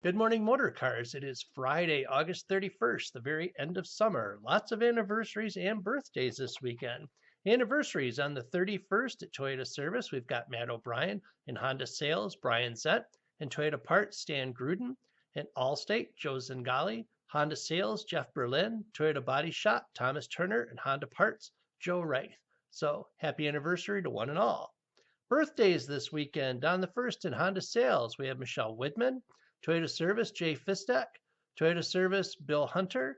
Good morning, motor cars. It is Friday, August 31st, the very end of summer. Lots of anniversaries and birthdays this weekend. Anniversaries on the 31st at Toyota Service, we've got Matt O'Brien. In Honda Sales, Brian Zett. In Toyota Parts, Stan Gruden. In Allstate, Joe Zingali. Honda Sales, Jeff Berlin. Toyota Body Shop, Thomas Turner. And Honda Parts, Joe Reith. So happy anniversary to one and all. Birthdays this weekend. On the 1st in Honda Sales, we have Michelle Widman. Toyota Service, Jay Fistek. Toyota Service, Bill Hunter.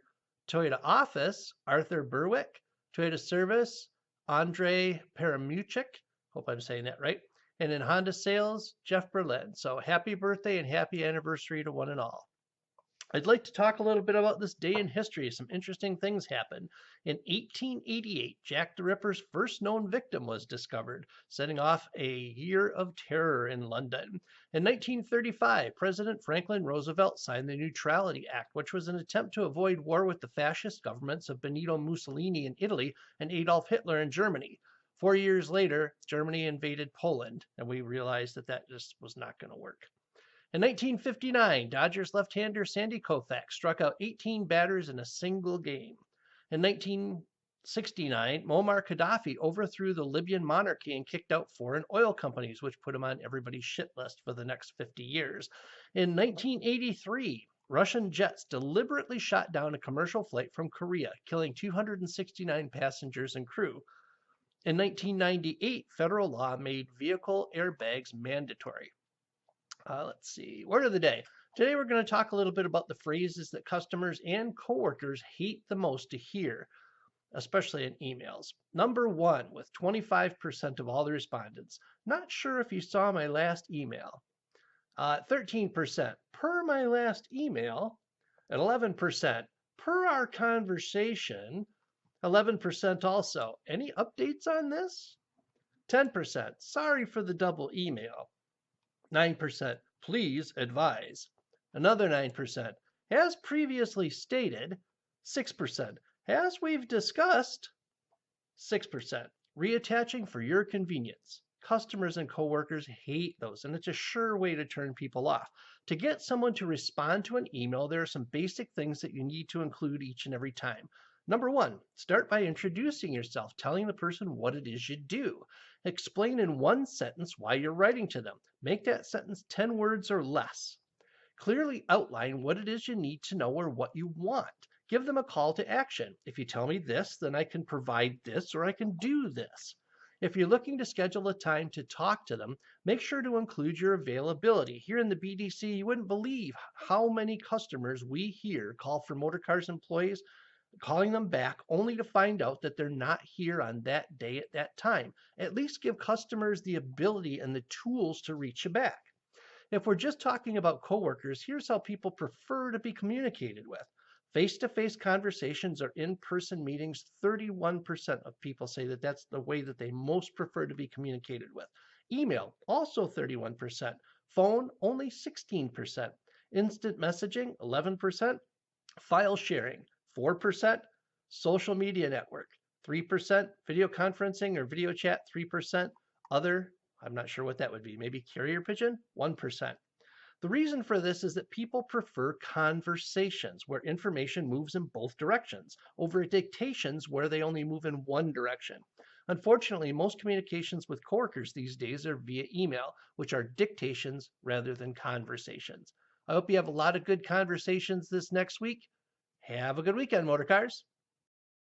Toyota Office, Arthur Berwick. Toyota Service, Andre Paramuchik. Hope I'm saying that right. And in Honda Sales, Jeff Berlin. So happy birthday and happy anniversary to one and all. I'd like to talk a little bit about this day in history. Some interesting things happened. In 1888, Jack the Ripper's first known victim was discovered, setting off a year of terror in London. In 1935, President Franklin Roosevelt signed the Neutrality Act, which was an attempt to avoid war with the fascist governments of Benito Mussolini in Italy and Adolf Hitler in Germany. 4 years later, Germany invaded Poland, and we realized that that just was not going to work. In 1959, Dodgers left-hander Sandy Koufax struck out 18 batters in a single game. In 1969, Muammar Gaddafi overthrew the Libyan monarchy and kicked out foreign oil companies, which put him on everybody's shit list for the next 50 years. In 1983, Russian jets deliberately shot down a commercial flight from Korea, killing 269 passengers and crew. In 1998, federal law made vehicle airbags mandatory. Let's see, word of the day. Today we're going to talk a little bit about the phrases that customers and coworkers hate the most to hear, especially in emails. Number one, with 25% of all the respondents. Not sure if you saw my last email. 13%, per my last email. And 11%, per our conversation. 11% also. Any updates on this? 10%, sorry for the double email. 9%, please advise. Another 9%, as previously stated. 6%, as we've discussed. 6%, reattaching for your convenience. Customers and coworkers hate those, and it's a sure way to turn people off. To get someone to respond to an email, there are some basic things that you need to include each and every time. Number one, start by introducing yourself, telling the person what it is you do. Explain in one sentence why you're writing to them. Make that sentence 10 words or less. Clearly outline what it is you need to know or what you want. Give them a call to action. If you tell me this, then I can provide this or I can do this. If you're looking to schedule a time to talk to them, make sure to include your availability. Here in the BDC, you wouldn't believe how many customers we hear call for Motorcars employees, calling them back only to find out that they're not here on that day at that time. At least give customers the ability and the tools to reach you back. If we're just talking about coworkers, here's how people prefer to be communicated with. Face-to-face conversations or in-person meetings, 31% of people say that that's the way that they most prefer to be communicated with. Email, also 31%. Phone, only 16%. Instant messaging, 11%. File sharing, 4%. Social media network, 3%. Video conferencing or video chat, 3%. Other, I'm not sure what that would be. Maybe carrier pigeon, 1%. The reason for this is that people prefer conversations where information moves in both directions over dictations where they only move in one direction. Unfortunately, most communications with coworkers these days are via email, which are dictations rather than conversations. I hope you have a lot of good conversations this next week. Have a good weekend, Motorcars.